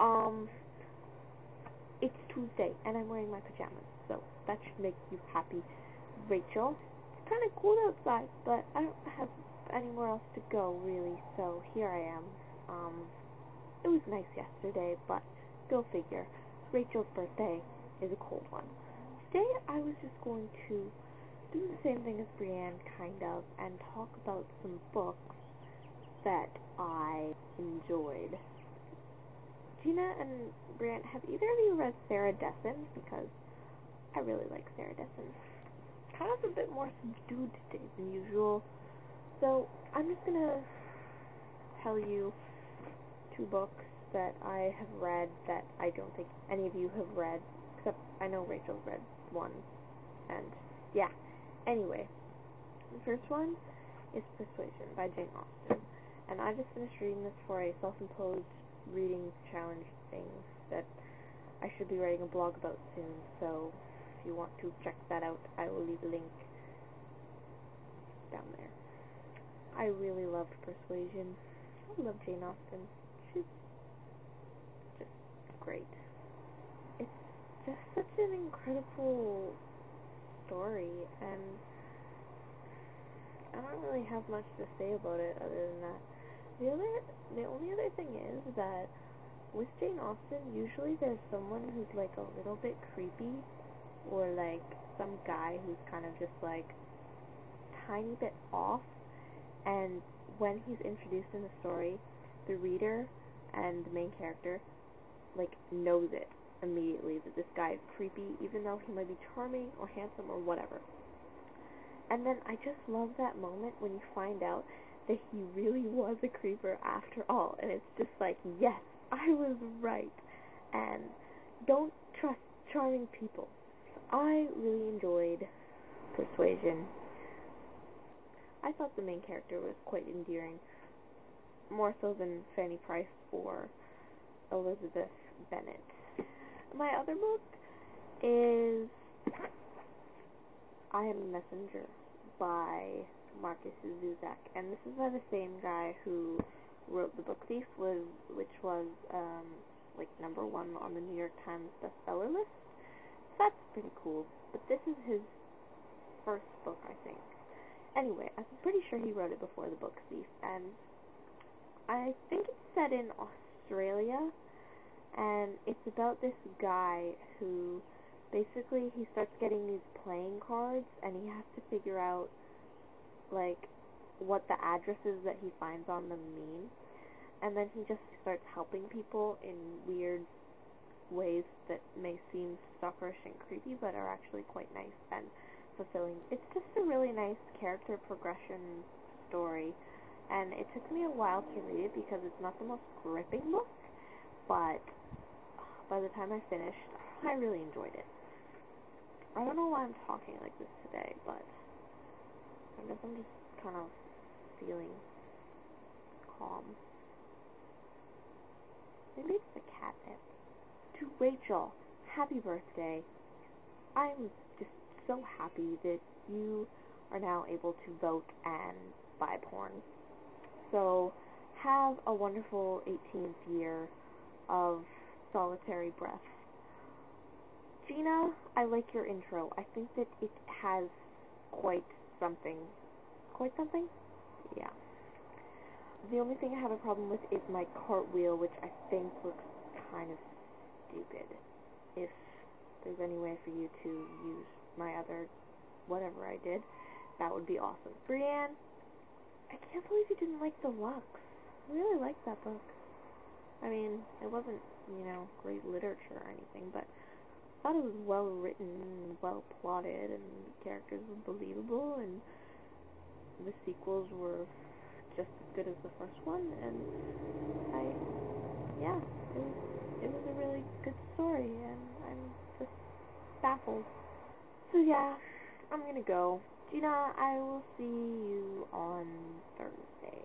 Um, it's Tuesday, and I'm wearing my pajamas, so that should make you happy, Rachel. It's kind of cold outside, but I don't have anywhere else to go, really, so here I am. It was nice yesterday, but go figure. Rachel's birthday is a cold one. Today, I was just going to do the same thing as Brienne, kind of, and talk about some books that I enjoyed. Gina and Brienne, have either of you read Sarah Dessen? Because I really like Sarah Dessen. Kind of a bit more subdued today than usual. So I'm just gonna tell you two books that I have read that I don't think any of you have read, except I know Rachel's read one. And yeah. Anyway, the first one is Persuasion by Jane Austen. And I just finished reading this for a self-imposed reading challenge thing that I should be writing a blog about soon, so if you want to check that out, I will leave a link down there. I really loved Persuasion. I love Jane Austen. She's just great. It's just such an incredible story, and I don't really have much to say about it other than that. The only other thing is that with Jane Austen, usually there's someone who's like a little bit creepy, or like some guy who's kind of just like tiny bit off, and when he's introduced in the story, the reader and the main character like knows it immediately that this guy is creepy, even though he might be charming or handsome or whatever. And then I just love that moment when you find out that he really was a creeper after all, and it's just like, yes, I was right, and don't trust charming people. I really enjoyed Persuasion. I thought the main character was quite endearing, more so than Fanny Price or Elizabeth Bennet. My other book is I Am a Messenger by Marcus Zuzak, and this is by the same guy who wrote The Book Thief, which was like #1 on the New York Times bestseller list. So that's pretty cool. But this is his first book, I think. Anyway, I'm pretty sure he wrote it before The Book Thief, and I think it's set in Australia, and it's about this guy who basically he starts getting these playing cards, and he has to figure out like what the addresses that he finds on them mean, and then he just starts helping people in weird ways that may seem stalkerish and creepy, but are actually quite nice and fulfilling. It's just a really nice character progression story, and it took me a while to read it because it's not the most gripping book, but by the time I finished, I really enjoyed it. I don't know why I'm talking like this today, but I guess I'm just kind of feeling calm. Maybe it's the catnip. To Rachel, happy birthday. I'm just so happy that you are now able to vote and buy porn. So have a wonderful 18th year of solitary breath. Gina, I like your intro. I think that it has quite something. Quite something? Yeah. The only thing I have a problem with is my cartwheel, which I think looks kind of stupid. If there's any way for you to use my other whatever I did, that would be awesome. Brienne, I can't believe you didn't like Deluxe. I really liked that book. I mean, it wasn't, great literature or anything, but I thought it was well written and well plotted, and the characters were believable, and the sequels were just as good as the first one, and it was a really good story, and I'm just baffled. So yeah, I'm gonna go. Gina, I will see you on Thursday.